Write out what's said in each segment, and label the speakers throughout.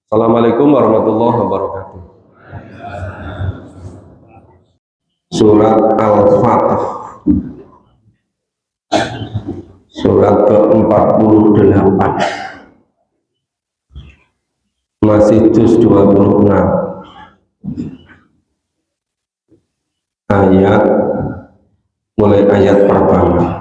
Speaker 1: Assalamualaikum warahmatullahi wabarakatuh. Surat Al-Fatah, surat ke-48, masih juz 26, ayat mulai ayat pertama.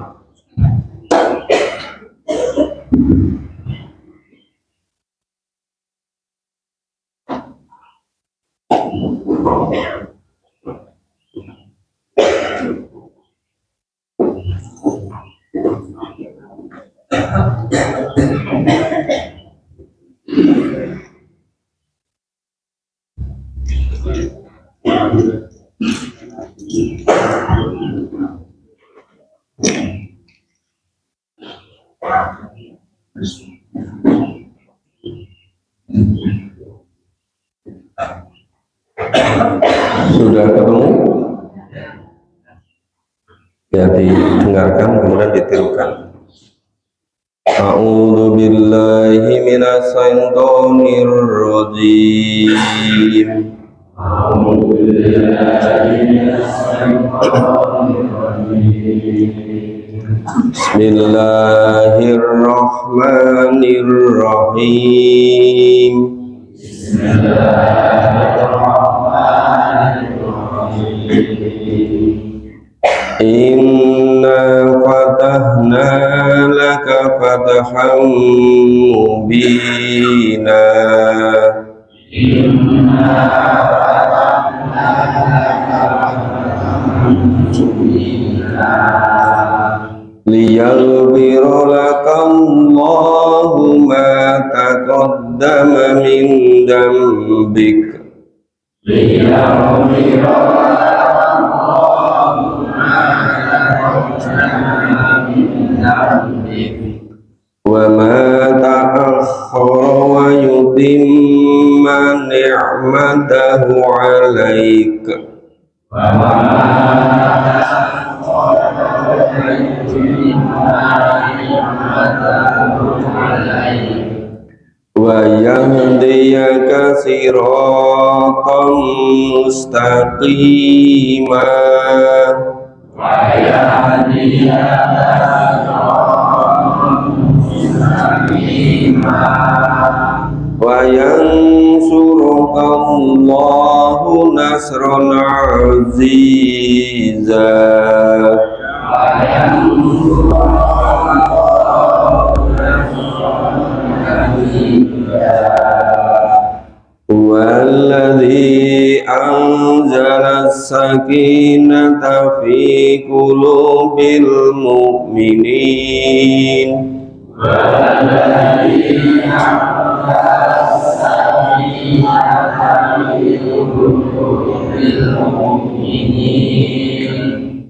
Speaker 1: Sudah ketemu? Ya, didengarkan kemudian ditirukan. A'udzu billahi minas syaitonir rajim. A'udzu billahi minas syaitonir rajim. Bismillahirrahmanirrahim. Inna fatahna laka fathan mubina. Inna fatahna laka fathan mubina. Liyaghfira laka Allahu ma taqaddama min dhanbik. Liyaghfira wa ma ta'akhkhara wa yutimma ni'matahu 'alaika wa ma ta'akhkhara wa yutimma ni'matahu 'alaika wa yahdiyaka siratan mustaqima wa yahdiyaka wa yansuruka Allahu nasran aziza wa yansuruka Allahu nasran aziza walladzi anzala as-sakinata fi qulubil mu'minin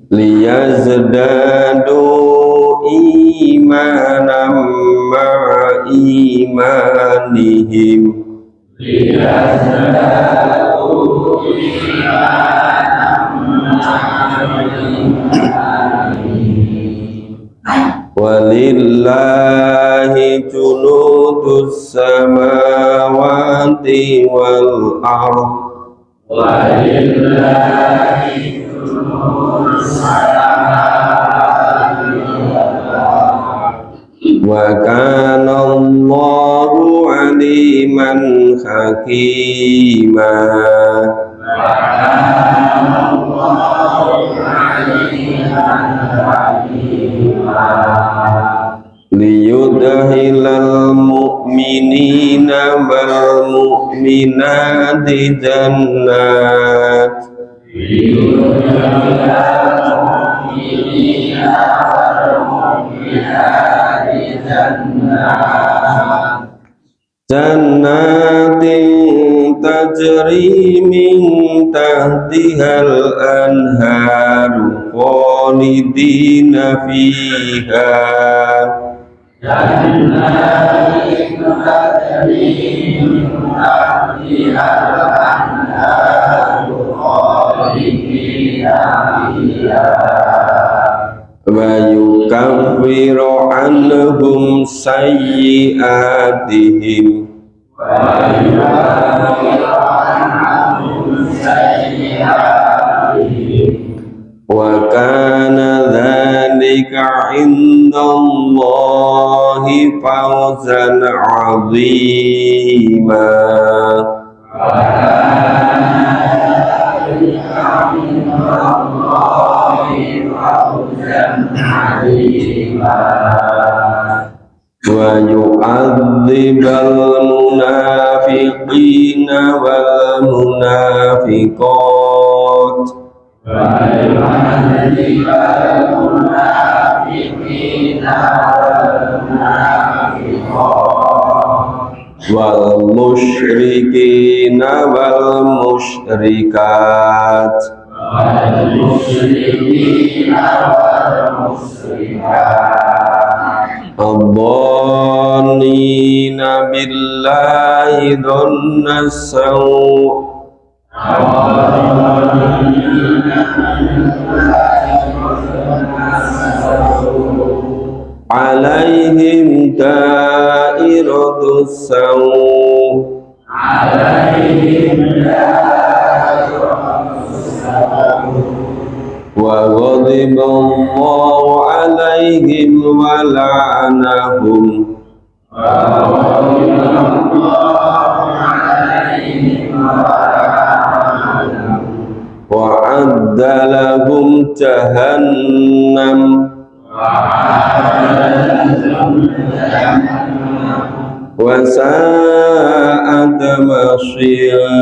Speaker 1: liyazdadu imanan ma'a imanihim walillahi junudus samawati wal ardh walillahi junudus samawati wal ardh wa kana Allahu aliman hakima wa kana Allahu aliman hakima liyudkhilal mu'minina wal mu'minati jannat jannatin tajri min tahtihal anharu khalidina fiha jannatin tajri min tahtihal anharu khalidina fiha wa yukaffiru anhum sayyi'atihim wa kana dzalika 'indallahi fawzan 'azima. Wa yu'adzibal munafiqina wal munafiqat wal musyrikina wal musyrikat adh-dhannina billahi dhanna saw' alaihim da'iratus saw' wa ghadiballahu alaihim wa la'anahum wa adda lahum jahannam wa sa'at masira.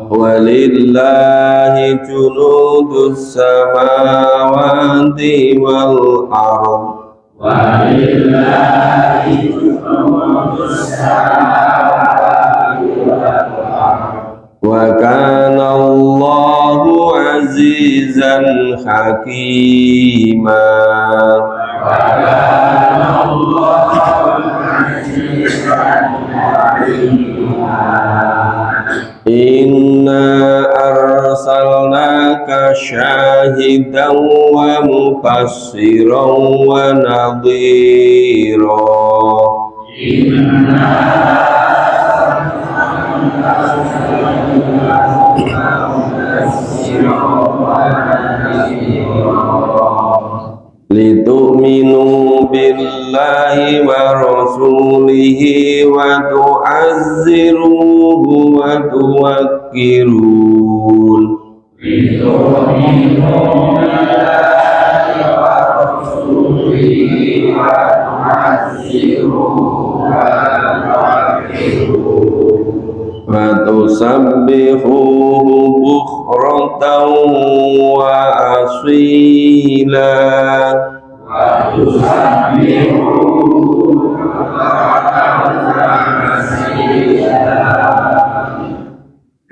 Speaker 1: Walillahi junudus samawati wal ardh wa kana Allahu azizan hakima. Inna arsalnaka syahidan wa mubassiran wa nadhira. Litu'minu billahi wa rasulihi wa tu'azziruhu wa tuwakkiruun. Litu'minu billahi wa rasulihi wa tu'azziruhu wa tuwakkiruun. Wa tusabbihuhu bukratan wa asila.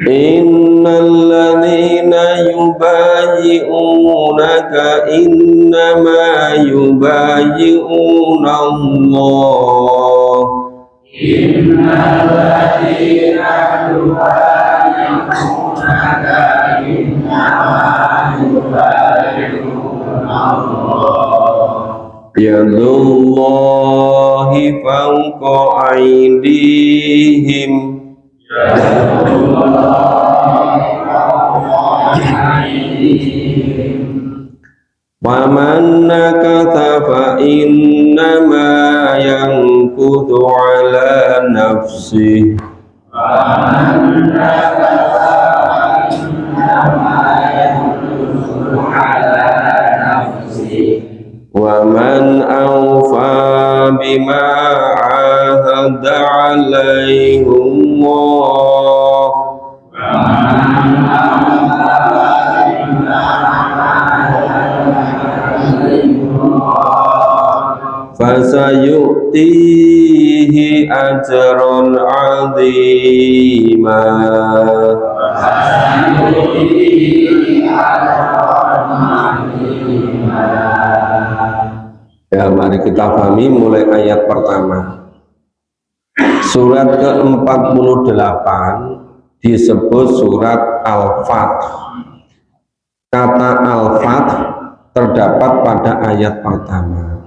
Speaker 1: Innal ladzina yubayyi'unaka innama yubayyi'una Allah. Innal ladzina yubayyi'unaka innama yubayyi'una Allah. Yadullahi fawqa aydihim. Waman nakatha fa innama yankutu ala nafsih. Waman nakatha fa innama yankutu ala nafsih. Waman awfa bima ahada alaihi Allah. Fasayu'tihi ajran 'azima. Ya, mari kita pahami mulai ayat pertama. Surat ke-48 disebut surat Al-Fath. Kata Al-Fath terdapat pada ayat pertama.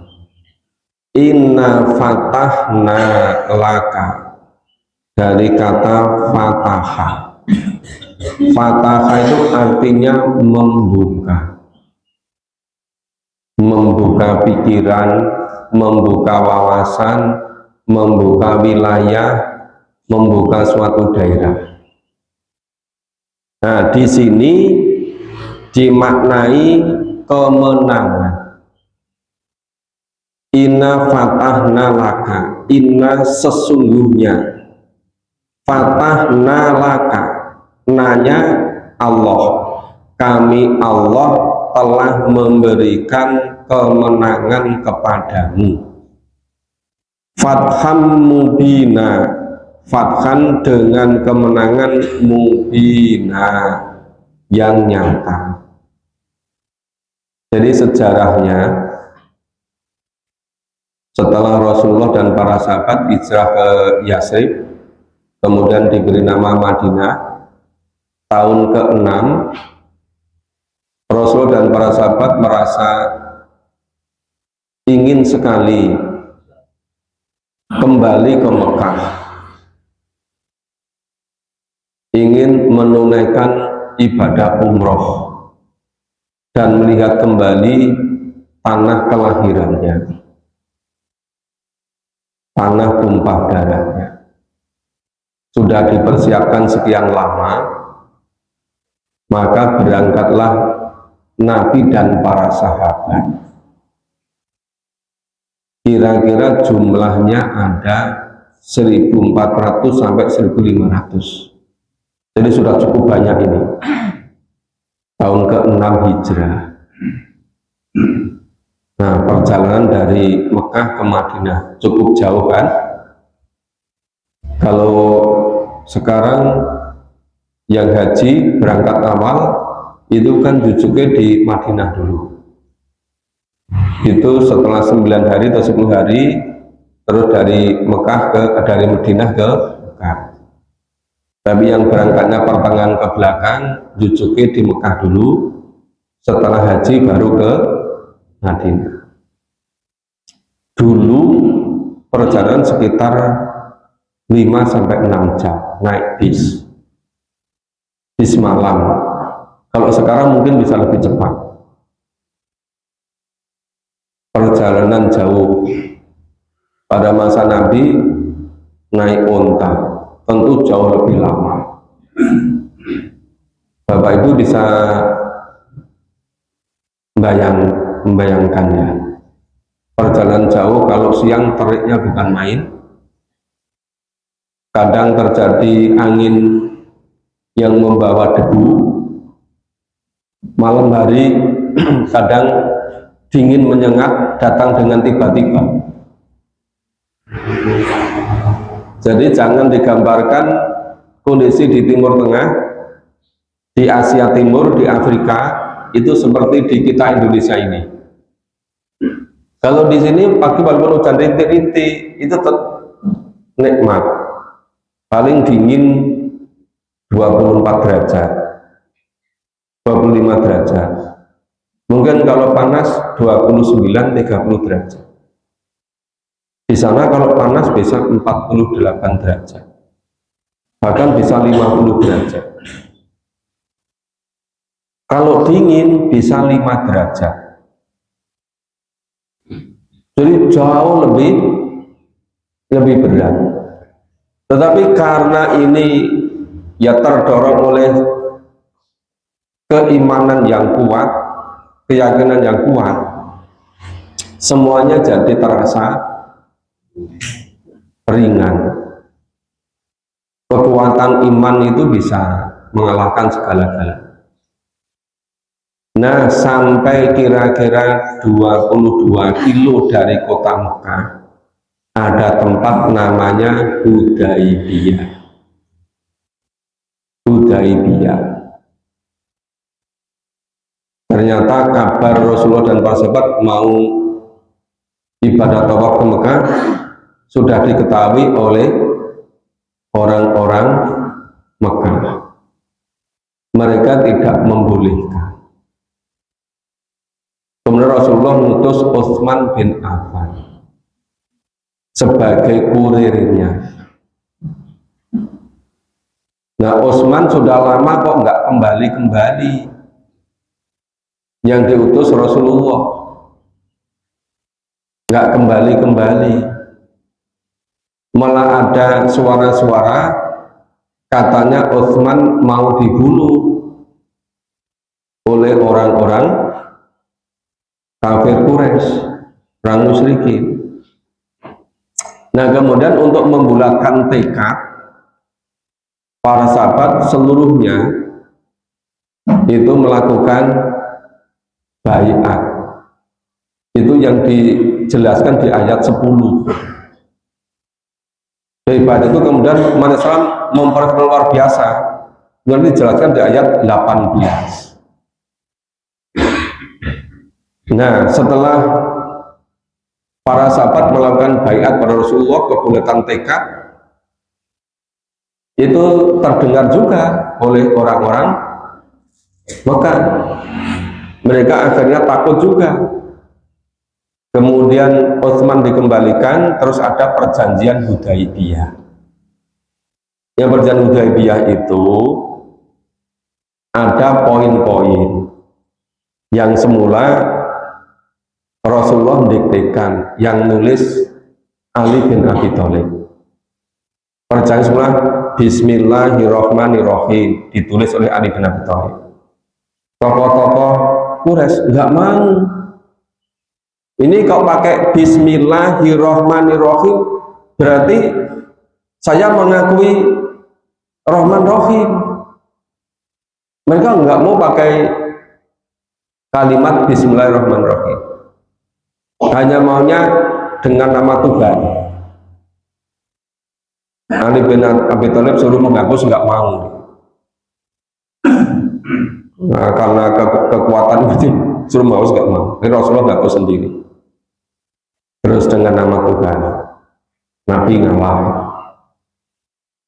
Speaker 1: Inna fatahna laka, dari kata fataha. Fataha itu artinya membuka, membuka pikiran, membuka wawasan, membuka wilayah, membuka suatu daerah. Nah, di sini dimaknai kemenangan. Inna fatahna laka, inna sesungguhnya, fatahna laka, nanya Allah, kami Allah telah memberikan kemenangan kepadamu. Fatham mubina, fathan dengan kemenangan, mubina yang nyata. Jadi sejarahnya, setelah Rasulullah dan para sahabat hijrah ke Yasrib, kemudian diberi nama Madinah, tahun ke-6 Rasul dan para sahabat merasa ingin sekali kembali ke Mekah, ingin menunaikan ibadah umroh dan melihat kembali tanah kelahirannya, tanah tumpah darahnya. Sudah dipersiapkan sekian lama, maka berangkatlah Nabi dan para sahabat. Kira-kira jumlahnya ada 1.400 sampai 1.500. Jadi sudah cukup banyak ini. Tahun ke-6 Hijrah. Nah, perjalanan dari Mekah ke Madinah cukup jauh kan? Kalau sekarang yang haji berangkat awal itu kan rujuknya di Madinah dulu. Itu setelah 9 hari atau 10 hari terus dari Madinah ke Mekah. Tapi yang berangkatnya pertengahan ke belakang rujuknya di Mekah dulu, setelah haji baru ke Madinah. Dulu perjalanan sekitar 5-6 jam naik bis malam. Kalau sekarang mungkin bisa lebih cepat. Perjalanan jauh. Pada masa Nabi naik onta tentu jauh lebih lama. Bapak Ibu bisa membayangkannya. Perjalanan jauh kalau siang teriknya bukan main. Kadang terjadi angin yang membawa debu. Malam hari kadang dingin menyengat, datang dengan tiba-tiba. Jadi jangan digambarkan kondisi di Timur Tengah, di Asia Timur, di Afrika itu seperti di kita Indonesia ini. Kalau di sini pagi walaupun hujan rintik-rintik itu tetap nikmat. Paling dingin 24 derajat, 25 derajat. Mungkin kalau panas 29-30 derajat. Di sana kalau panas bisa 48 derajat. Bahkan bisa 50 derajat. Kalau dingin bisa 5 derajat. Jadi jauh lebih berat. Tetapi karena ini ya terdorong oleh keimanan yang kuat, keyakinan yang kuat, semuanya jadi terasa ringan. Kekuatan iman itu bisa mengalahkan segala-galanya. Nah, sampai kira-kira 22 kilo dari kota Mekah ada tempat namanya Hudaibiyah. Ternyata kabar Rasulullah dan para sahabat mau ibadah tawaf ke Mekah sudah diketahui oleh orang-orang Mekah. Mereka tidak membolehkan. Rasulullah mengutus Utsman bin Affan sebagai kurirnya. Nah, Utsman sudah lama kok nggak kembali-kembali. Yang diutus Rasulullah nggak kembali-kembali. Malah ada suara-suara katanya Utsman mau dibunuh oleh orang-orang kafir Quraisy, orang musyrikin. Nah, kemudian untuk membulatkan tekad, para sahabat seluruhnya itu melakukan baiat. Itu yang dijelaskan di ayat 10. Dari baiat itu kemudian umat Islam memperluar biasa. Kemudian dijelaskan di ayat 18. Nah, setelah para sahabat melakukan baiat pada Rasulullah, kebulatan tekad itu terdengar juga oleh orang-orang Mekah. Mereka akhirnya takut juga. Kemudian Utsman dikembalikan, terus ada perjanjian Hudaibiyah. Yang perjanjian Hudaibiyah itu ada poin-poin yang semula Rasulullah mendiktekan, yang nulis Ali bin Abi Thalib. Perjanjian semula Bismillahirrahmanirrahim ditulis oleh Ali bin Abi Thalib. Tokoh-tokoh Quraisy nggak mau. Ini kalau pakai Bismillahirrahmanirrahim berarti saya mengakui Rahman Rahim. Mereka nggak mau pakai kalimat Bismillahirrahmanirrahim. Hanya maunya dengan nama Tuhan. Ali bin Abi Thalib suruh menghapus, nggak mau. Nah, karena kekuatan itu suruh menghapus nggak mau. Jadi Rasulullah nggak hapus sendiri. Terus dengan nama Tuhan, Nabi ngalah.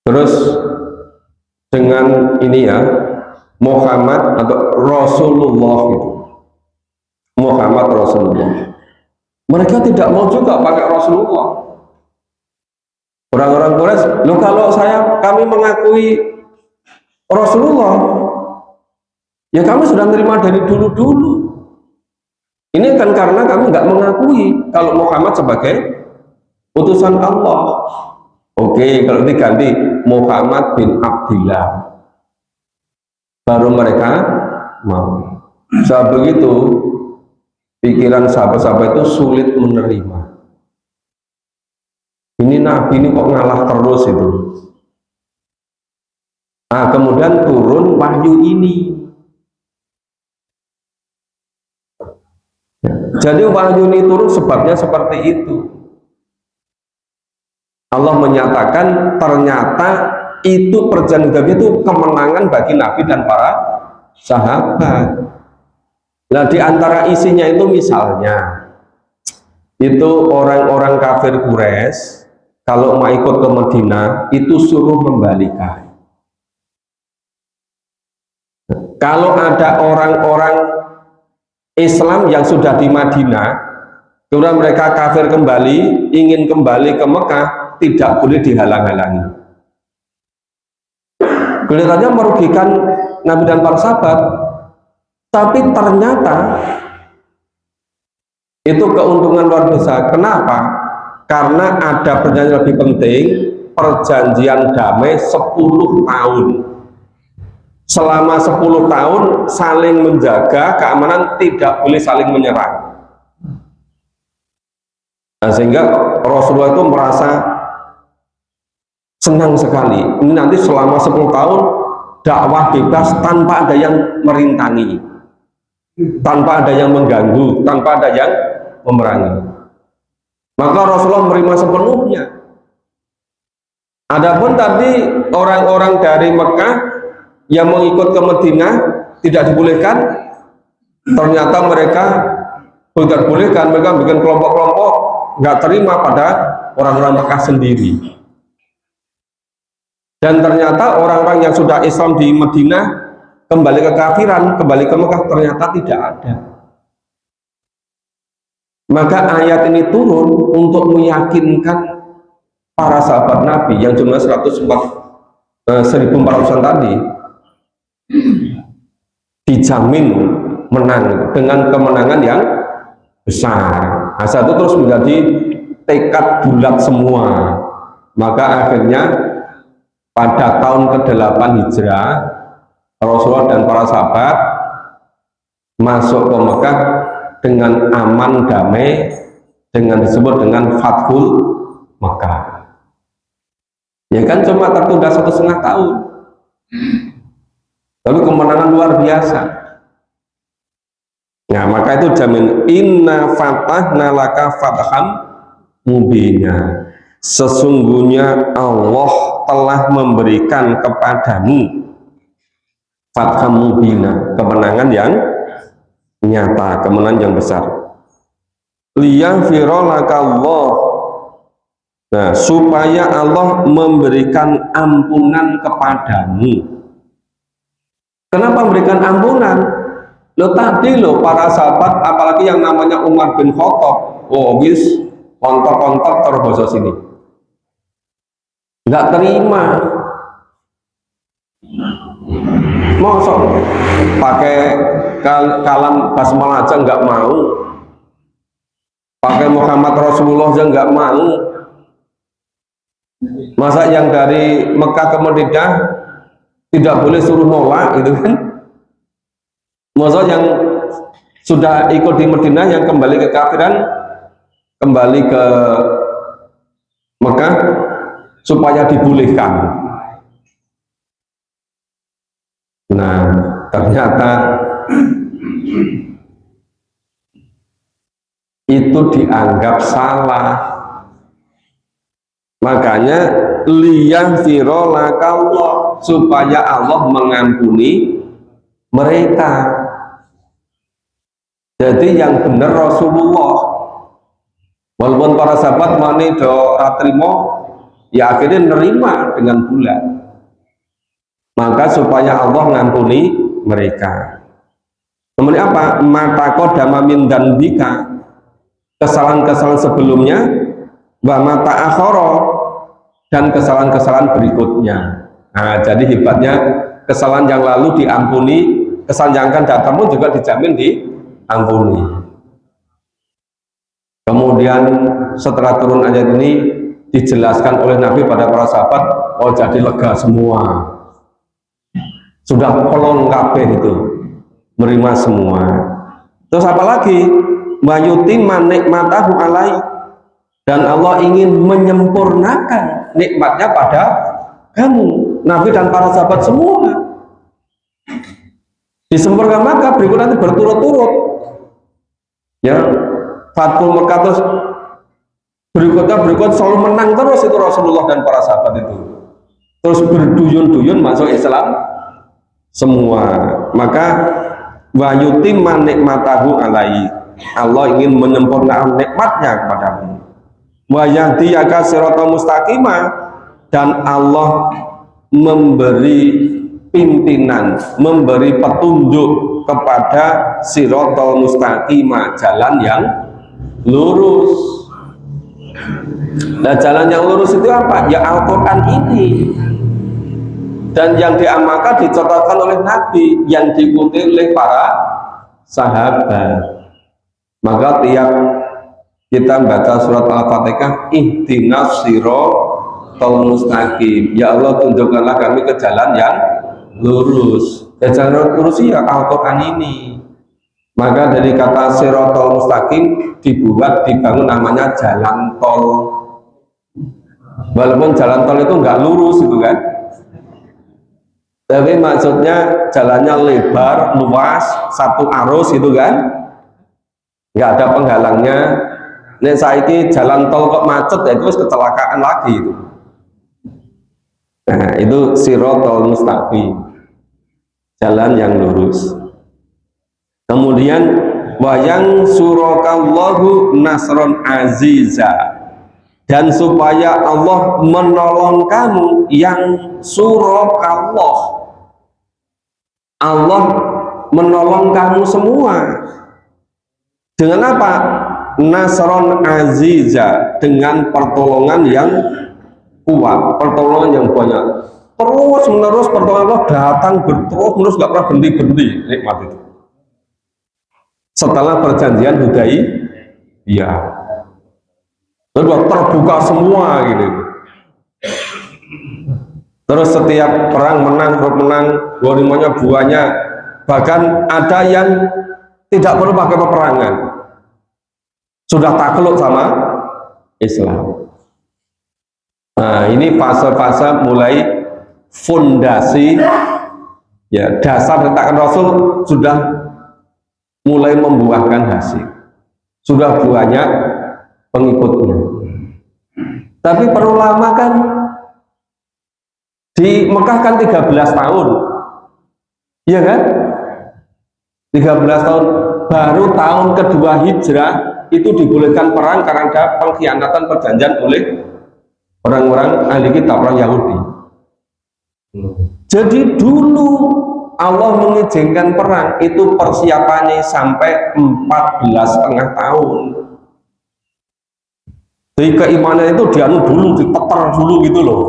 Speaker 1: Terus dengan ini ya, Muhammad atau Rasulullah itu, Muhammad Rasulullah. Mereka tidak mau juga pakai Rasulullah. Orang-orang Quraisy, loh kalau kami mengakui Rasulullah, ya kami sudah menerima dari dulu-dulu. Ini kan karena kami nggak mengakui kalau Muhammad sebagai utusan Allah. Oke, kalau diganti Muhammad bin Abdillah, baru mereka mau. Saat begitu, pikiran sahabat-sahabat itu sulit menerima. Ini Nabi ini kok ngalah terus itu. Nah, kemudian turun wahyu ini. Jadi wahyu ini turun sebabnya seperti itu. Allah menyatakan ternyata itu perjanjian Hudaibiyah itu kemenangan bagi Nabi dan para sahabat. Nah, di antara isinya itu misalnya itu orang-orang kafir Quraisy kalau mau ikut ke Madinah itu suruh membalikan. Kalau ada orang-orang Islam yang sudah di Madinah, kemudian mereka kafir kembali, ingin kembali ke Mekah, tidak boleh dihalang-halangi. Kelihatannya merugikan Nabi dan para sahabat, tapi ternyata itu keuntungan luar biasa. Kenapa? Karena ada perjanjian lebih penting, perjanjian damai 10 tahun. Selama 10 tahun saling menjaga keamanan, tidak boleh saling menyerang. Nah, sehingga Rasulullah itu merasa senang sekali. Ini nanti selama 10 tahun dakwah bebas tanpa ada yang merintangi, tanpa ada yang mengganggu, tanpa ada yang memerangi. Maka Rasulullah menerima sepenuhnya. Adapun tadi orang-orang dari Mekah yang mengikut ke Madinah tidak dibolehkan, ternyata mereka tidak bolehkan, mereka bikin kelompok-kelompok nggak terima pada orang-orang Mekah sendiri. Dan ternyata orang-orang yang sudah Islam di Madinah kembali ke kafiran, kembali ke Mekah ternyata tidak ada. Maka ayat ini turun untuk meyakinkan para sahabat Nabi yang jumlah 1400-an tadi dijamin menang dengan kemenangan yang besar. Nah, satu terus menjadi tekad bulat semua. Maka akhirnya pada tahun ke-8 Hijrah, Rasulullah dan para sahabat masuk ke Mekah dengan aman damai, dengan disebut dengan Fathul Mekah. Ya kan cuma tertunda 1,5 tahun, tapi kemenangan luar biasa. Nah, maka itu jamin inna fatahna laka fatham mubina. Sesungguhnya Allah telah memberikan kepadamu fatham mubina, kemenangan yang nyata, kemenangan yang besar. Liyaghfira lakallah. Nah, supaya Allah memberikan ampunan kepadamu. Kenapa memberikan ampunan? Lo tadi lo para sahabat, apalagi yang namanya Umar bin Khattab, oh wis kontok-kontok terboso sini, nggak terima. Mosok pakai kalam basmalah aja nggak mau, pakai Muhammad Rasulullah aja nggak mau. Masa yang dari Mekah ke Madinah tidak boleh suruh nolak gitu kan? Masa yang sudah ikut di Madinah yang kembali ke kafiran kembali ke Mekah supaya dibolehkan. Nah, ternyata itu dianggap salah. Makanya liyaghfira lakallah, supaya Allah mengampuni mereka. Jadi yang benar Rasulullah, walaupun para sahabat mani do atrimo, ya akhirnya nerima dengan bulat. Maka supaya Allah ngampuni mereka. Kemudian apa? Mata kodama min dan bika, kesalahan-kesalahan sebelumnya, wa mata akhoro, dan kesalahan-kesalahan berikutnya. Nah, jadi hebatnya kesalahan yang lalu diampuni, kesalahan yang akan datang pun juga dijamin diampuni. Kemudian setelah turun ayat ini dijelaskan oleh Nabi pada para sahabat, oh jadi lega semua, sudah pelong kabeh itu, menerima semua. Terus apa lagi? Mayuti manik matahu alai, dan Allah ingin menyempurnakan nikmatnya pada kamu, Nabi dan para sahabat semua. Disempurnakan maka berikut nanti berturut-turut. Ya, Fathul Mekah terus berikut selalu menang terus itu Rasulullah dan para sahabat itu. Terus berduyun-duyun masuk Islam semua. Maka wa yutimma nikmatahu alai, Allah ingin menyempurnakan nikmatnya kepadamu. Wa yahdiyaka siratal mustaqimah, dan Allah memberi pimpinan, memberi petunjuk kepada siratal mustaqimah, jalan yang lurus. Nah, jalan yang lurus itu apa? Ya Al-Quran ini. Dan yang diamalkan dicontohkan oleh Nabi, yang diikuti oleh para sahabat. Maka tiap kita baca surat Al-Fatihah, ihdinas siratal mustaqim, ya Allah tunjukkanlah kami ke jalan yang lurus. Ya jalan lurus ya Al-Quran ini. Maka dari kata siratal mustaqim dibangun namanya jalan tol. Walaupun jalan tol itu nggak lurus itu kan, tapi maksudnya jalannya lebar, luas, satu arus itu kan, nggak ada penghalangnya. Nek saiki jalan tol kok macet, ya itu kecelakaan lagi itu. Nah, itu siratal mustaqim, jalan yang lurus. Kemudian wayang surakallahu nasron aziza, dan supaya Allah menolong kamu, yang surakallah, Allah menolong kamu semua. Dengan apa? nasron aziza, dengan pertolongan yang kuat, pertolongan yang banyak. Terus menerus pertolongan Allah datang terus menerus, nggak pernah berhenti. Nikmat itu. Setelah perjanjian Hudaibiyah, terus terbuka semua gitu. Terus setiap perang menang, ghanimahnya buahnya, bahkan ada yang tidak perlu pakai peperangan, sudah takluk sama Islam. Nah, ini fase-fase mulai fondasi, ya, dasar letakkan Rasul sudah mulai membuahkan hasil, sudah banyak pengikutnya. Tapi perlu lama kan? Di Mekah kan 13 tahun, iya kan? 13 tahun, baru tahun kedua hijrah itu dibolehkan perang karena ada pengkhianatan perjanjian oleh orang-orang ahli kitab, orang Yahudi. Jadi dulu Allah mengizinkan perang itu persiapannya sampai 14,5 tahun. Jadi keimanan itu dianu dulu, diteter dulu gitu loh.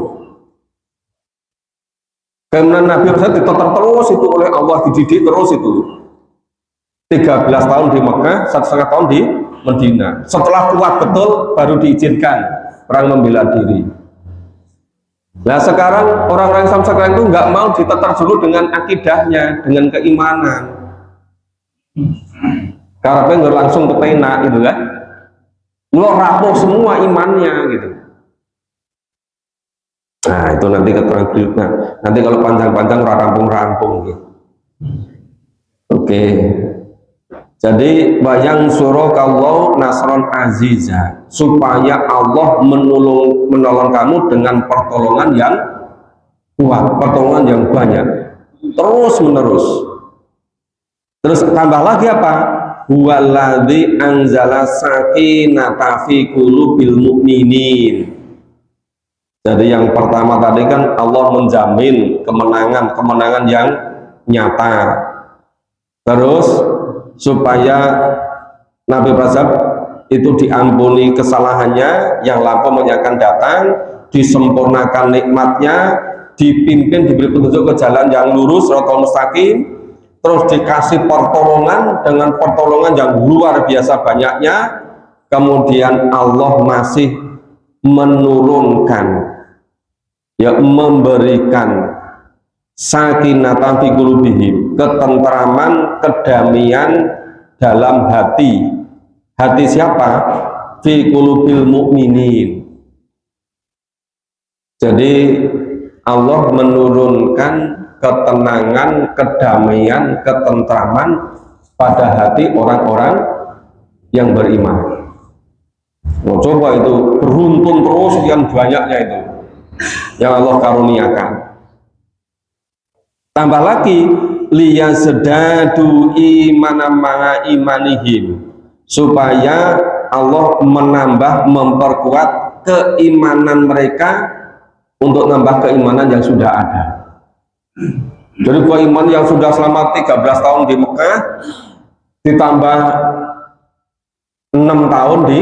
Speaker 1: Kemudian Nabi Muhammad diteter terus itu oleh Allah, dididik terus itu. 13 tahun di Mekah, 1,5 tahun di Medina. Setelah kuat betul baru diizinkan perang membela diri. Nah sekarang orang-orang Islam sekarang itu nggak mau diteter dulu dengan akidahnya, dengan keimanan. Karena nggak langsung kepenak gitu kan, lo rapuh semua imannya gitu. Nah itu nanti keterangan berikutnya. Nanti kalau panjang-panjang rampung-rampung gitu. Oke. Jadi bayang surah kalau nasron aziza, supaya Allah menolong kamu dengan pertolongan yang kuat, pertolongan yang banyak, terus menerus. Terus tambah lagi apa? Huwaladzi anzala sakinata fi qulubil mu'minin. Jadi yang pertama tadi kan Allah menjamin kemenangan yang nyata. Terus supaya Nabi Muhammad itu diampuni kesalahannya, yang lampau akan datang, disempurnakan nikmatnya, dipimpin, diberi petunjuk ke jalan yang lurus, shiratal mustaqim, terus dikasih pertolongan dengan pertolongan yang luar biasa banyaknya. Kemudian Allah masih menurunkan, ya, memberikan sakinatan fi qulubihim, ketentraman, kedamaian dalam hati. Hati siapa? Fi qulubil mu'minin. Jadi Allah menurunkan ketenangan, kedamaian, ketentraman pada hati orang-orang yang beriman. Oh, coba itu beruntun terus yang banyaknya itu yang Allah karuniakan. Tambah lagi, liyazdadu imanan ma'a imanihim, supaya Allah menambah, memperkuat keimanan mereka untuk nambah keimanan yang sudah ada. Jadi keimanan yang sudah selama 13 tahun di Mekah ditambah 6 tahun di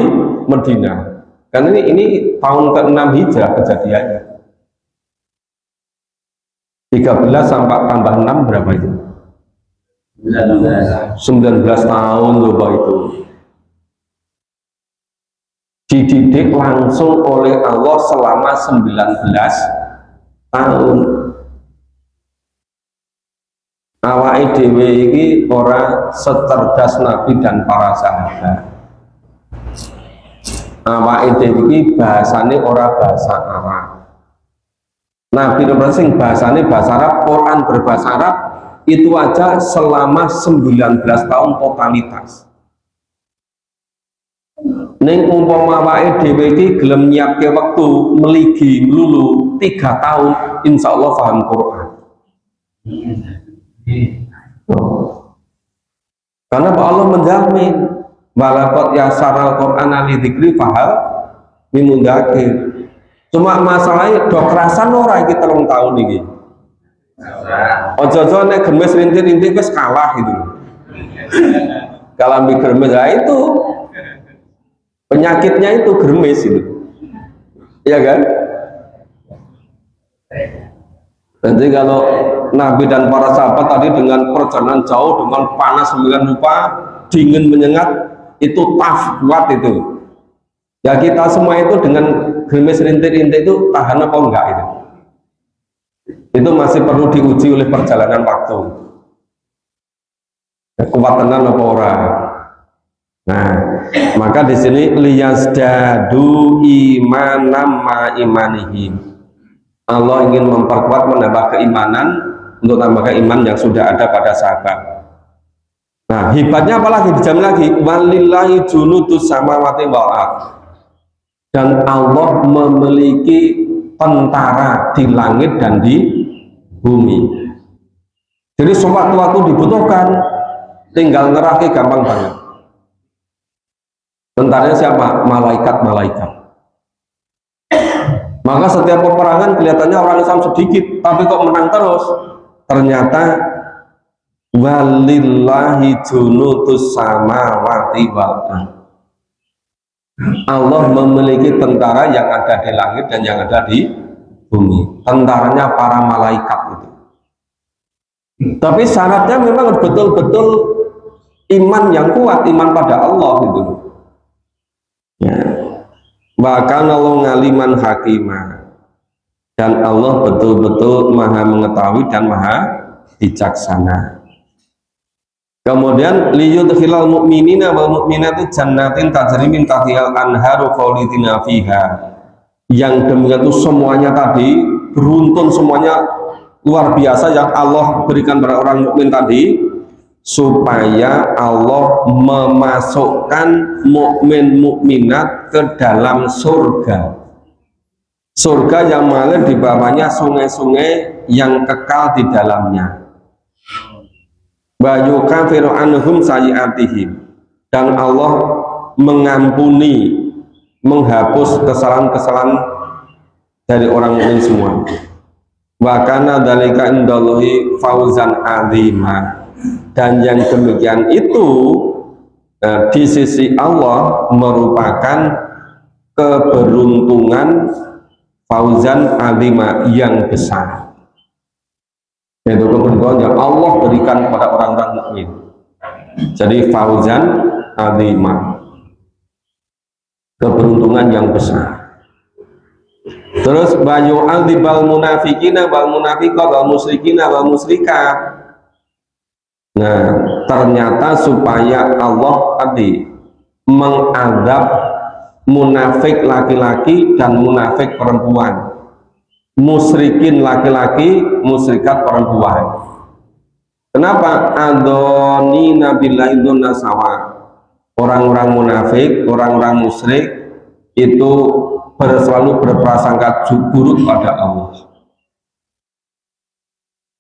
Speaker 1: Medina. Karena ini tahun ke-6 hijrah kejadiannya. 13 sampai tambah 6 berapa itu? 19 tahun coba itu. Dididik langsung oleh Allah selama 19 tahun. Awake dhewe iki ora secerdas Nabi dan para sahabat. Awake dhewe iki bahasane ora bahasa Arab. Nabi Muhammad sing bahasane bahasa Arab, Quran berbahasa Arab, itu aja selama 19 tahun totalitas. Ning umpama awake dhewe iki gelem nyiapke wektu meligi melulu 3 tahun, insya Allah paham Quran. Karena Allah menjamin walaqad yasaral Qur'ana lidzikri fahal mimundakir. Cuma masalahnya do kerasan ora iki 3 tahun iki. Ojo-ojo nek gemes rintik-rintik wis kalah gitu. Kalau ambil gemes itu Penyakitnya itu germes itu, ya kan? Jadi kalau Nabi dan para sahabat tadi dengan perjalanan jauh, dengan panas sembilan rupa, dingin menyengat, itu tough, kuat itu. Ya kita semua itu dengan germes rintik-rintik itu tahan apa enggak itu? Itu masih perlu diuji oleh perjalanan waktu. Kekuatan apa orang? Nah, maka di sini liyazdadu imanam ma imanihim. Allah ingin memperkuat, menambah keimanan untuk tambah iman yang sudah ada pada sahabat. Nah, hebatnya apalagi dijamin lagi, walillahi junudus samawati wal ardh. Dan Allah memiliki tentara di langit dan di bumi. Jadi sewaktu-waktu dibutuhkan, tinggal ngerake gampang banget. Tentaranya siapa? Malaikat-malaikat. Maka setiap peperangan kelihatannya orang Islam sedikit, tapi kok menang terus. Ternyata walillahi junudus samawati wal ardh. Allah memiliki tentara yang ada di langit dan yang ada di bumi. Tentaranya para malaikat itu. Tapi syaratnya memang betul-betul iman yang kuat, iman pada Allah itu. Ya. Bahkan Allah ngaliman hakimah, dan Allah betul-betul maha mengetahui dan maha bijaksana. Kemudian liyudkhilal mu'minina wal mu'minati jannatin tajri min tahtihal anharu khalidina fiha. Yang demikian itu semuanya tadi beruntun, semuanya luar biasa yang Allah berikan pada orang mukmin tadi, supaya Allah memasukkan mukmin mukminat ke dalam surga. Surga yang mengalir di bawahnya sungai-sungai yang kekal di dalamnya. Wa yukafiru anhum sayiatihim, dan Allah mengampuni, menghapus kesalahan-kesalahan dari orang mukmin semua. Wa kana dzalika indallahi fauzan azima, dan yang demikian itu di sisi Allah merupakan keberuntungan, fauzan azima, yang besar. Itu keberuntungan yang Allah berikan kepada orang-orang mukmin. Jadi fauzan azima, keberuntungan yang besar. Terus bayu adzibal munafikina wal munafiqat wal musyrikina wal musyrikat. Nah, ternyata supaya Allah tadi mengadab munafik laki-laki dan munafik perempuan, musyrikin laki-laki, musyrikat perempuan. Kenapa? Adoni nabillahi dzunna sawa. Orang-orang munafik, orang-orang musyrik itu selalu berprasangka buruk pada Allah.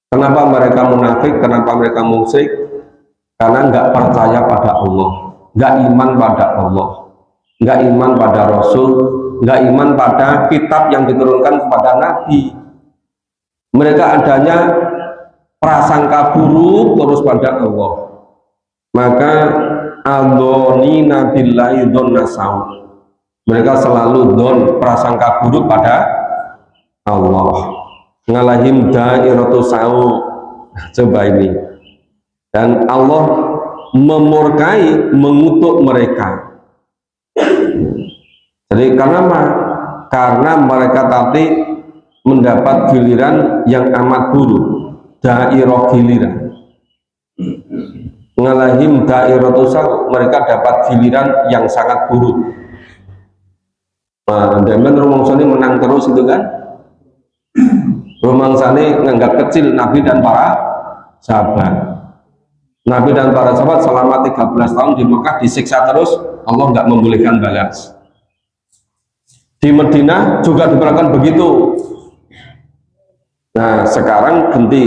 Speaker 1: Kenapa mereka munafik? Kenapa mereka musyrik? Karena nggak percaya pada Allah, nggak iman pada Allah, nggak iman pada Rasul, nggak iman pada kitab yang diturunkan kepada Nabi. Mereka adanya prasangka buruk terus pada Allah. Maka adonina billahi dzunna saw. Mereka selalu don, prasangka buruk pada Allah. Ngalahim dairatu saw. Coba ini. Dan Allah memurkai, mengutuk mereka. Jadi karena apa? Karena mereka tadi mendapat giliran yang amat buruk, dairah giliran. Ngalahim dairatu saw, mereka dapat giliran yang sangat buruk. Nah, dan rumangsane menang terus itu kan? Rumangsane nganggap kecil Nabi dan para sahabat. Nabi dan para sahabat selama 13 tahun di Mekah disiksa terus, Allah nggak membolehkan balas. Di Madinah juga diperlakukan begitu. Nah, sekarang ganti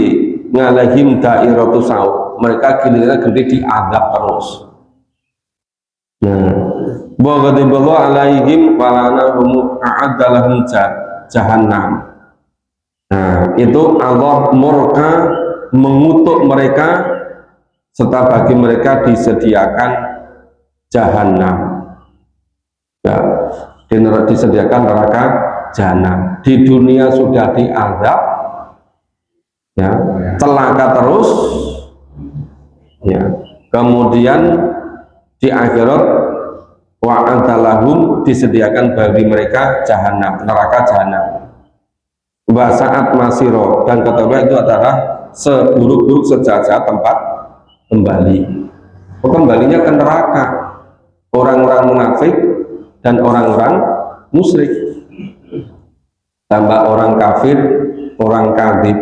Speaker 1: ngalahim dairatu saw, mereka giliran ganti diadab terus. Nah, Bogadiballahu alaihim walanahum a'adalahum jahannam. Nah, itu Allah murka, mengutuk mereka, serta bagi mereka disediakan jahannam. Ya, disediakan neraka jahanam. Di dunia sudah diazab, ya, celaka terus, ya. Kemudian di akhirat wa'adalahum disediakan bagi mereka jahanam, neraka jahanam. Wa saat masiro, dan ketahui itu adalah seburuk-buruk sejajar tempat kembali. Kembalinya ke neraka orang-orang munafik dan orang-orang musyrik, tambah orang kafir, orang kadzib.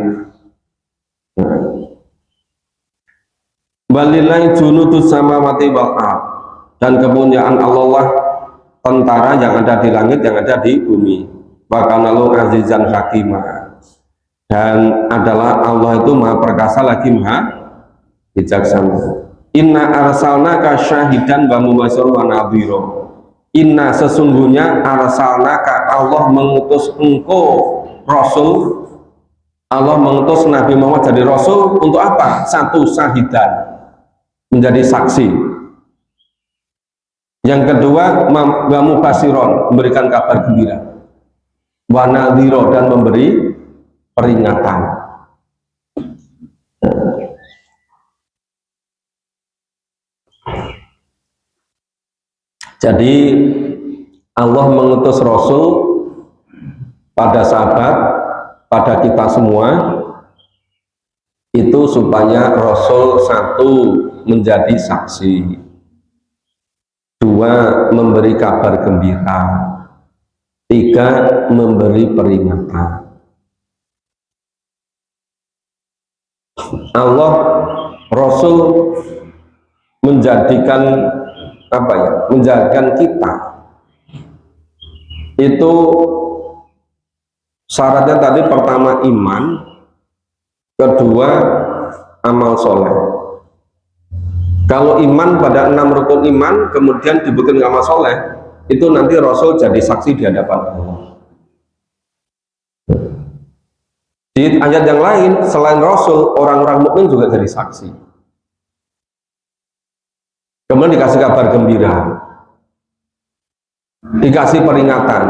Speaker 1: Walillahi junudus samawati wal ardh, dan kepunyaan Allah tentara yang ada di langit, yang ada di bumi. Wa kana lahu azizan hakimah, dan adalah Allah itu maha perkasa lagi maha bijaksana. Inna arsalnaka syahidan wa mubasyiran wa nadhira. Inna sesungguhnya arsalnaka, Allah mengutus engkau Rasul, Allah mengutus Nabi Muhammad jadi Rasul untuk apa? Satu, syahidan, menjadi saksi. Yang kedua, wa mubasyiran, memberikan kabar gembira, wa nadhira, dan memberi peringatan. Jadi Allah mengutus Rasul pada sahabat, pada kita semua, itu supaya Rasul satu menjadi saksi, dua memberi kabar gembira, tiga memberi peringatan. Allah Rasul menjadikan apa ya, menjadikan kita itu syaratnya tadi, pertama iman, kedua amal soleh. Kalau iman pada 6 rukun iman kemudian dibuat amal soleh, itu nanti Rasul jadi saksi di hadapan Allah. Di ayat yang lain selain Rasul, orang-orang mukmin juga jadi saksi. Kemudian dikasih kabar gembira, dikasih peringatan.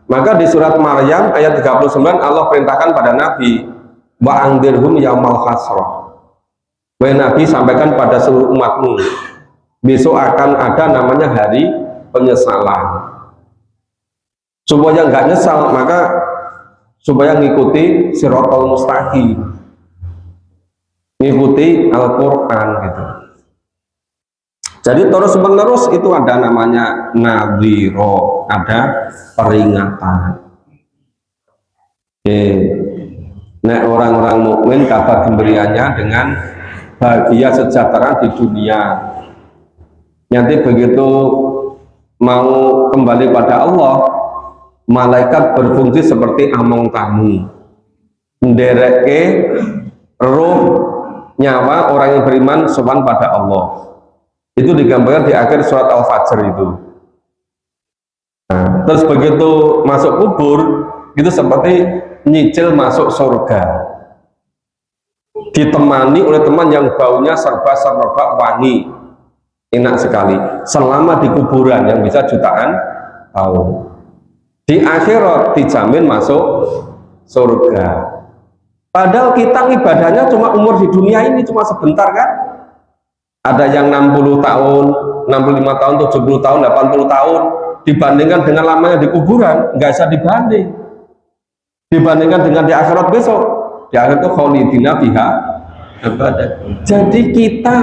Speaker 1: Maka di surat Maryam ayat 39 Allah perintahkan pada Nabi, wa angdirhum yaumal hasrah. Wahai Nabi, sampaikan pada seluruh umatmu, besok akan ada namanya hari penyesalan. Supaya nggak nyesal, maka supaya ngikuti siratal mustaqim, ngikuti Al-Quran gitu. Jadi terus menerus itu ada namanya nadhiro, ada peringatan. Oke. Nah, orang-orang mukmin kabar gembiranya dengan bahagia sejahtera di dunia. Nanti begitu mau kembali pada Allah, malaikat berfungsi seperti among tamu, mendereke roh nyawa orang yang beriman sopan pada Allah. Itu digambarkan di akhir surat Al-Fajr itu. Nah, terus begitu masuk kubur itu seperti nyicil masuk surga, ditemani oleh teman yang baunya serba wangi, enak sekali selama di kuburan yang bisa jutaan tahun. Di akhirat dijamin masuk surga. Padahal kita ibadahnya cuma umur di dunia ini cuma sebentar kan. Ada yang 60 tahun, 65 tahun, 70 tahun, 80 tahun, dibandingkan dengan lamanya di kuburan, nggak bisa dibanding. Dibandingkan dengan di akhirat besok, di akhirat itu khalidina biha abada. Jadi kita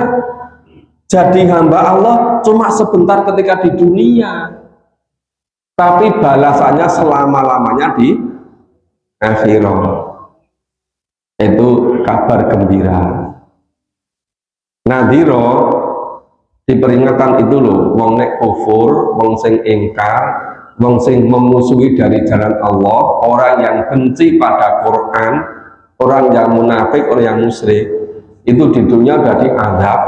Speaker 1: jadi hamba Allah cuma sebentar ketika di dunia, tapi balasannya selama-lamanya di akhirat. Itu kabar gembira. Nadhiro diperingatkan itu loh, wong nek kufur, wong sing ingkar, wong sing memusuhi dari jalan Allah, orang yang benci pada Quran, orang yang munafik, orang yang musyrik, itu di dunia sudah diazab.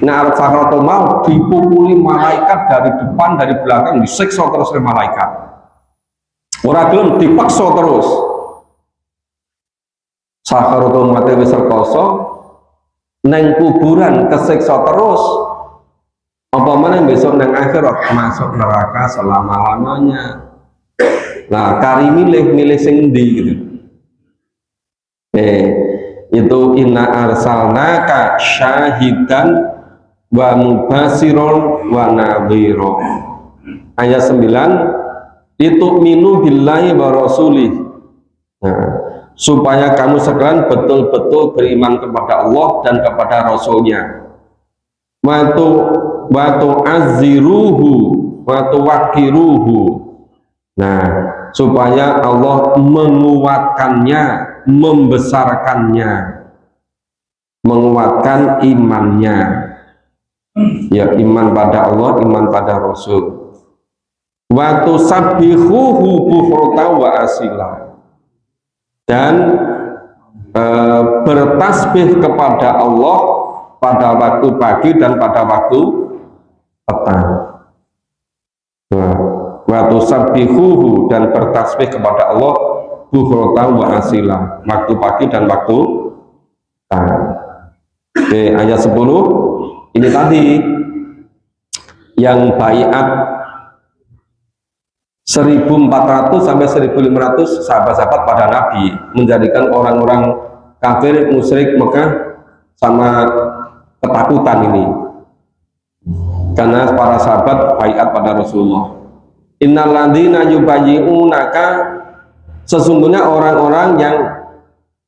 Speaker 1: Nah, sakratul maut dipukuli malaikat dari depan, dari belakang, disiksa terus oleh malaikat. Orang gelem dipaksa terus. Sakratul maut wis rekoso, neng kuburan kesiksa terus, apa Apa mana besok nang akhirat masuk neraka selama-lamanya. Nah, kari milih sing ndi gitu. Itu inna arsalnaka syahidan wa mubasiron wa nadhira. Ayat 9, itu minu billahi wa rasulih. Nah, supaya kamu sekalian betul-betul beriman kepada Allah dan kepada Rasulnya. Watu azziruhu watu wakiruhu. Nah, supaya Allah menguatkannya, membesarkannya, menguatkan imannya. Ya, iman pada Allah, iman pada Rasul. Watu sabbihuhu bukrata wa asila. Dan bertasbih kepada Allah pada waktu pagi dan pada waktu petang. Waktu sabbihuhu, dan bertasbih kepada Allah bukrata wa asila, waktu pagi dan waktu petang. Oke, ayat 10 ini tadi yang baiat 1400 sampai 1500 sahabat-sahabat pada Nabi, menjadikan orang-orang kafir musyrik Mekah sama ketakutan ini, karena para sahabat baiat pada Rasulullah. Innal ladzina yubayyi'unaka, sesungguhnya orang-orang yang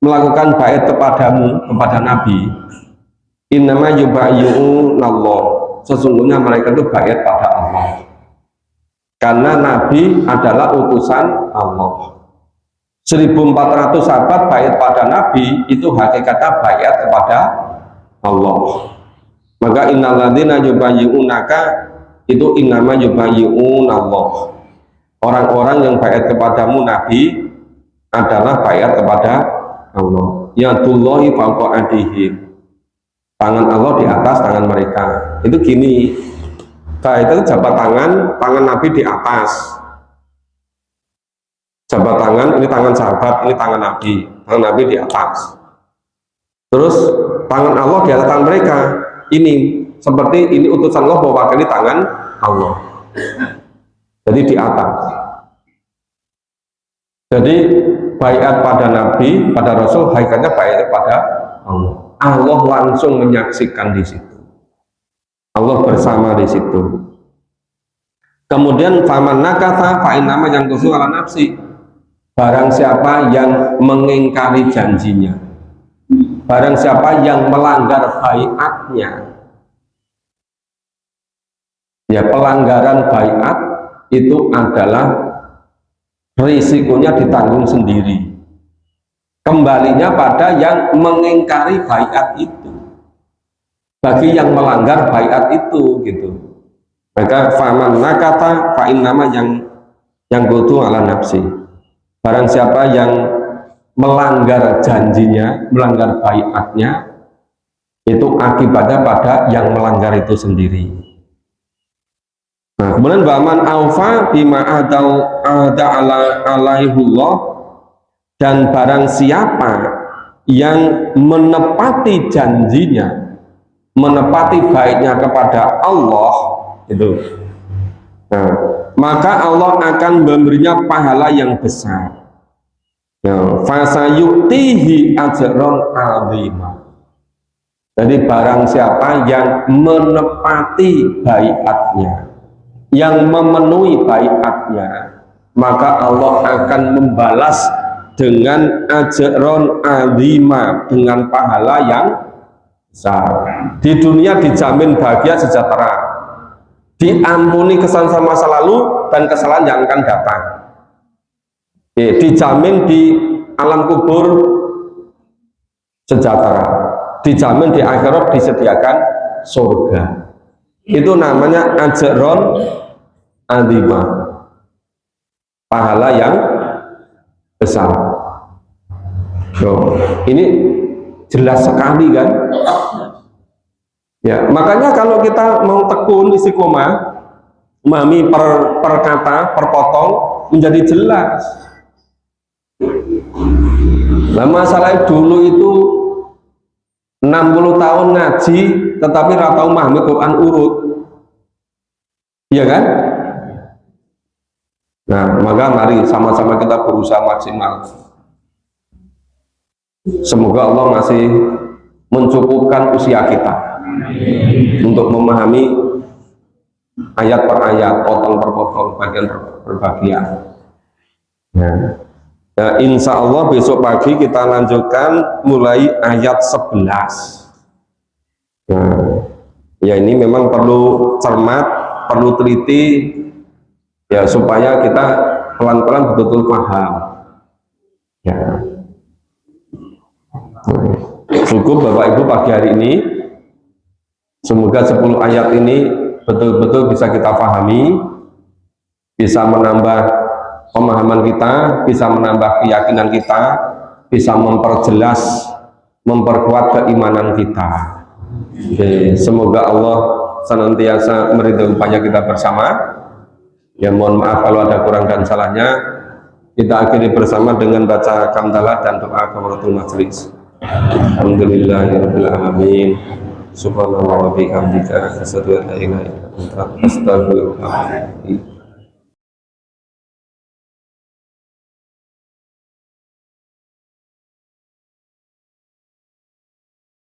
Speaker 1: melakukan baiat kepadamu, kepada Nabi, innama yubayyi'unallah, sesungguhnya mereka itu baiat pada Allah, karena Nabi adalah utusan Allah. 1400 sahabat baiat pada Nabi, itu hakikatnya baiat kepada Allah. Maka innal ladzina yubayyi'unaka, itu innama yubayyi'unallah. Orang-orang yang baiat kepadamu Nabi adalah baiat kepada Allah. Yadullahi fawqa aydihim, tangan Allah di atas tangan mereka. Itu gini, itu jabat tangan Nabi di atas, jabat tangan, ini tangan sahabat, ini tangan Nabi di atas. Terus tangan Allah di atas tangan mereka. Ini seperti ini utusan Allah mewakili tangan Allah. Jadi di atas. Jadi baiat pada Nabi, pada Rasul, hakikatnya baiat pada Allah. Allah langsung menyaksikan di situ. Allah bersama di situ. Kemudian faman nakatha fa innama yanqusu ala nafsi. Barang siapa yang mengingkari janjinya, barang siapa yang melanggar baiatnya, ya, pelanggaran baiat itu adalah risikonya ditanggung sendiri. Kembalinya pada yang mengingkari baiat itu, bagi yang melanggar baiat itu, gitu. Maka faman nakata fa innama yang kutu ala nafsi. Barang siapa yang melanggar janjinya, melanggar baiatnya, itu akibatnya pada yang melanggar itu sendiri. Nah, kemudian baman aufa bima ada alaihullah, dan barang siapa yang menepati janjinya, menepati baiknya kepada Allah itu, nah, maka Allah akan memberinya pahala yang besar. Fasayuktihi ajron azima. Jadi barang siapa yang menepati baiatnya, yang memenuhi baiatnya, maka Allah akan membalas dengan ajron azima, dengan pahala yang besar. Di dunia dijamin bahagia sejahtera, diampuni kesalahan masa lalu dan kesalahan yang akan datang. Dijamin di alam kubur sejahtera, dijamin di akhirat disediakan surga. Itu namanya ajron azima, pahala yang besar. Ini jelas sekali kan? Ya, makanya kalau kita mau tekun istiqomah, memahami per kata, per potong, menjadi jelas. Nah, masalah dulu itu 60 tahun ngaji tetapi ratau memahami Quran urut. Iya kan? Nah, maka mari sama-sama kita berusaha maksimal. Semoga Allah masih mencukupkan usia kita untuk memahami ayat per ayat, potong per potong, bagian per bagian. Nah, insya Allah besok pagi kita lanjutkan mulai ayat 11. Nah, ya ini memang perlu cermat, perlu teliti, ya supaya kita pelan-pelan betul-betul paham. Ya. Cukup Bapak Ibu pagi hari ini. Semoga 10 ayat ini betul-betul bisa kita pahami, bisa menambah pemahaman kita, bisa menambah keyakinan kita, bisa memperjelas, memperkuat keimanan kita. Oke, semoga Allah senantiasa meridhai upaya kita bersama. Ya mohon maaf kalau ada kurang dan salahnya. Kita akhiri bersama dengan baca hamdalah dan doa kafaratul majelis. Alhamdulillahirabbil alamin. Subhanallah wa bihamdika asyhadu an la ilaha illa anta astaghfiruka wa atubu ilaik.